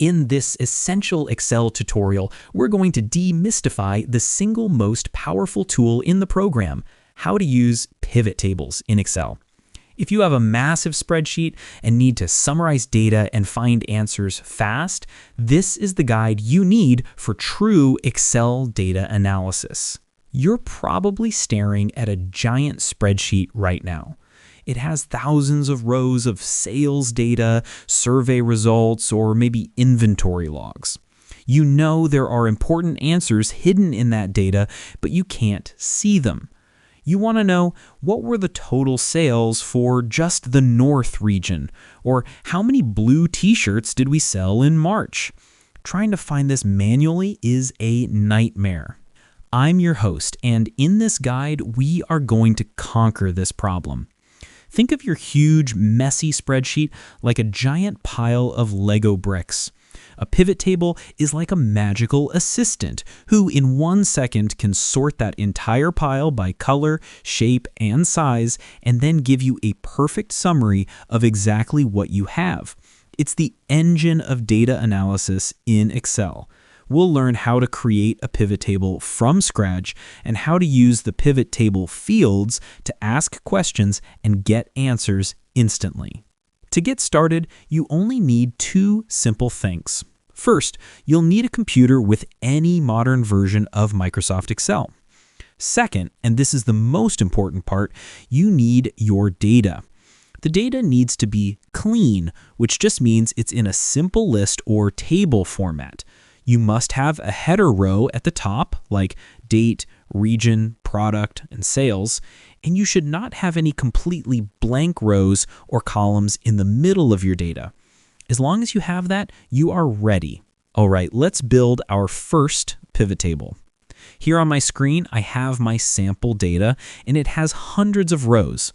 In this essential Excel tutorial, we're going to demystify the single most powerful tool in the program, how to use pivot tables in Excel. If you have a massive spreadsheet and need to summarize data and find answers fast, this is the guide you need for true Excel data analysis. You're probably staring at a giant spreadsheet right now. It has thousands of rows of sales data, survey results, or maybe inventory logs. You know there are important answers hidden in that data, but you can't see them. You want to know what were the total sales for just the North region, or how many blue t-shirts did we sell in March? Trying to find this manually is a nightmare. I'm your host, and in this guide, we are going to conquer this problem. Think of your huge, messy spreadsheet like a giant pile of Lego bricks. A pivot table is like a magical assistant who in 1 second can sort that entire pile by color, shape, and size, and then give you a perfect summary of exactly what you have. It's the engine of data analysis in Excel. We'll learn how to create a pivot table from scratch and how to use the pivot table fields to ask questions and get answers instantly. To get started, you only need 2 simple things. First, you'll need a computer with any modern version of Microsoft Excel. Second, and this is the most important part, you need your data. The data needs to be clean, which just means it's in a simple list or table format. You must have a header row at the top, like date, region, product, and sales, and you should not have any completely blank rows or columns in the middle of your data. As long as you have that, you are ready. All right, let's build our first pivot table. Here on my screen, I have my sample data, and it has hundreds of rows.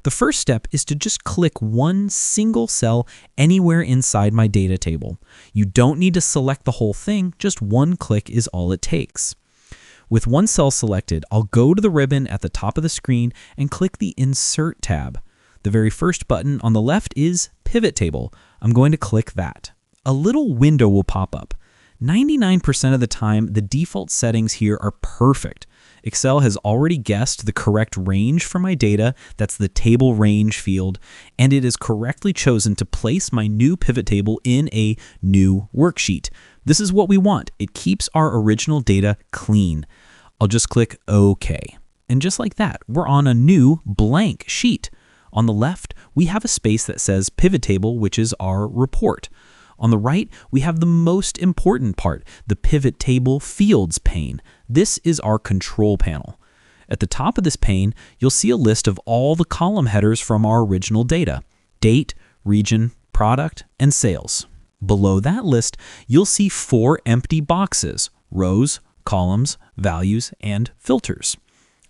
The first step is to just click one single cell anywhere inside my data table. You don't need to select the whole thing, just one click is all it takes. With one cell selected, I'll go to the ribbon at the top of the screen and click the Insert tab. The very first button on the left is Pivot Table. I'm going to click that. A little window will pop up. 99% of the time, the default settings here are perfect. Excel has already guessed the correct range for my data, that's the table range field, and it has correctly chosen to place my new pivot table in a new worksheet. This is what we want. It keeps our original data clean. I'll just click OK. And just like that, we're on a new blank sheet. On the left, we have a space that says Pivot Table, which is our report. On the right, we have the most important part, the Pivot Table Fields pane. This is our control panel. At the top of this pane, you'll see a list of all the column headers from our original data: date, region, product, and sales. Below that list, you'll see 4 empty boxes: rows, columns, values, and filters.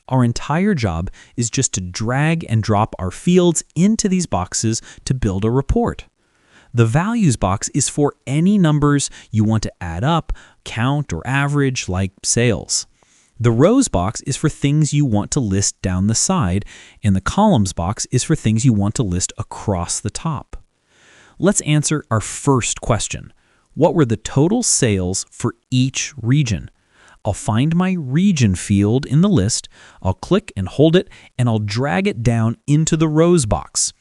Our entire job is just to drag and drop our fields into these boxes to build a report. The values box is for any numbers you want to add up, count, or average, like sales. The rows box is for things you want to list down the side, and the columns box is for things you want to list across the top. Let's answer our first question. What were the total sales for each region? I'll find my region field in the list, I'll click and hold it, and I'll drag it down into the rows box.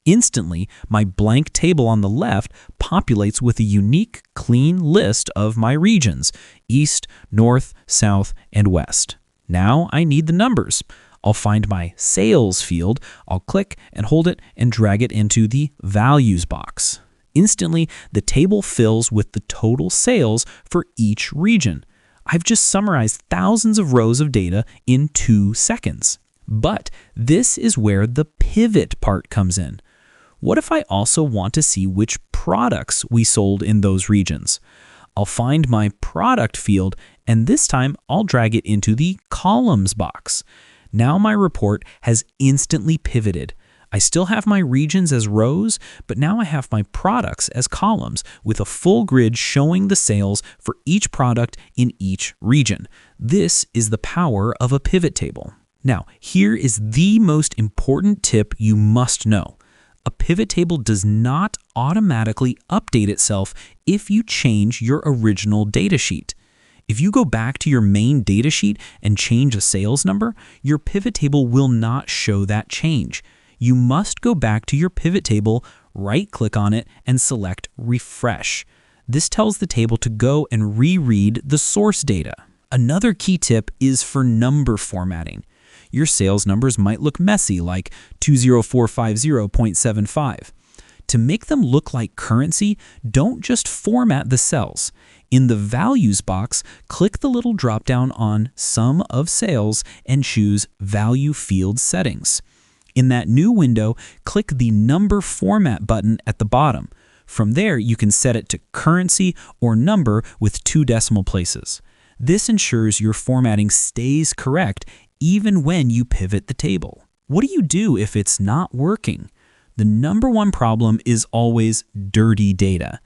Instantly, my blank table on the left populates with a unique, clean list of my regions: East, North, South, and West. Now I need the numbers. I'll find my sales field, I'll click and hold it and drag it into the values box. Instantly, the table fills with the total sales for each region. I've just summarized thousands of rows of data in 2 seconds. But this is where the pivot part comes in. What if I also want to see which products we sold in those regions? I'll find my product field, and this time I'll drag it into the columns box. Now my report has instantly pivoted. I still have my regions as rows, but now I have my products as columns with a full grid showing the sales for each product in each region. This is the power of a pivot table. Now, here is the most important tip you must know. A pivot table does not automatically update itself if you change your original datasheet. If you go back to your main datasheet and change a sales number, your pivot table will not show that change. You must go back to your pivot table, right-click on it, and select Refresh. This tells the table to go and reread the source data. Another key tip is for number formatting. Your sales numbers might look messy, like 20450.75. To make them look like currency, don't just format the cells. In the Values box, click the little drop-down on Sum of Sales and choose Value Field Settings. In that new window, click the Number Format button at the bottom. From there, you can set it to currency or number with 2 decimal places. This ensures your formatting stays correct even when you pivot the table. What do you do if it's not working? The number one problem is always dirty data.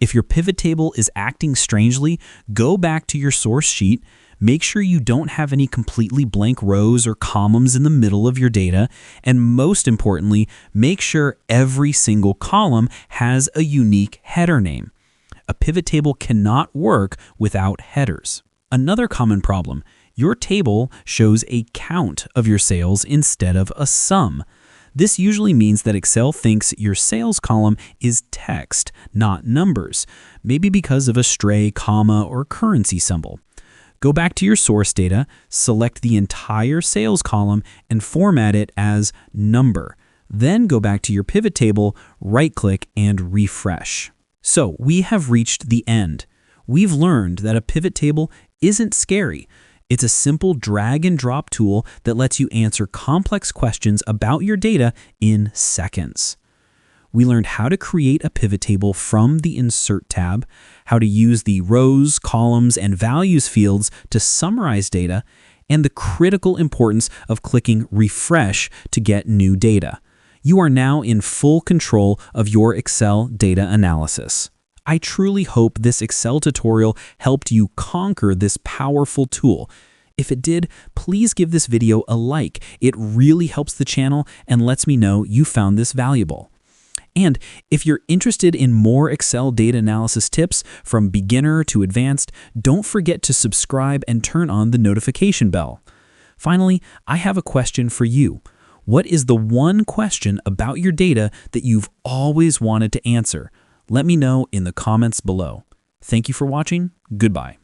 If your pivot table is acting strangely, go back to your source sheet, make sure you don't have any completely blank rows or columns in the middle of your data, and most importantly, make sure every single column has a unique header name. A pivot table cannot work without headers. Another common problem, your table shows a count of your sales instead of a sum. This usually means that Excel thinks your sales column is text, not numbers, maybe because of a stray comma or currency symbol. Go back to your source data, select the entire sales column, and format it as number. Then go back to your pivot table, right-click, and refresh. So we have reached the end. We've learned that a pivot table isn't scary. It's a simple drag and drop tool that lets you answer complex questions about your data in seconds. We learned how to create a pivot table from the Insert tab, how to use the rows, columns, and values fields to summarize data, and the critical importance of clicking Refresh to get new data. You are now in full control of your Excel data analysis. I truly hope this Excel tutorial helped you conquer this powerful tool. If it did, please give this video a like. It really helps the channel and lets me know you found this valuable. And if you're interested in more Excel data analysis tips from beginner to advanced, don't forget to subscribe and turn on the notification bell. Finally, I have a question for you. What is the one question about your data that you've always wanted to answer? Let me know in the comments below. Thank you for watching. Goodbye.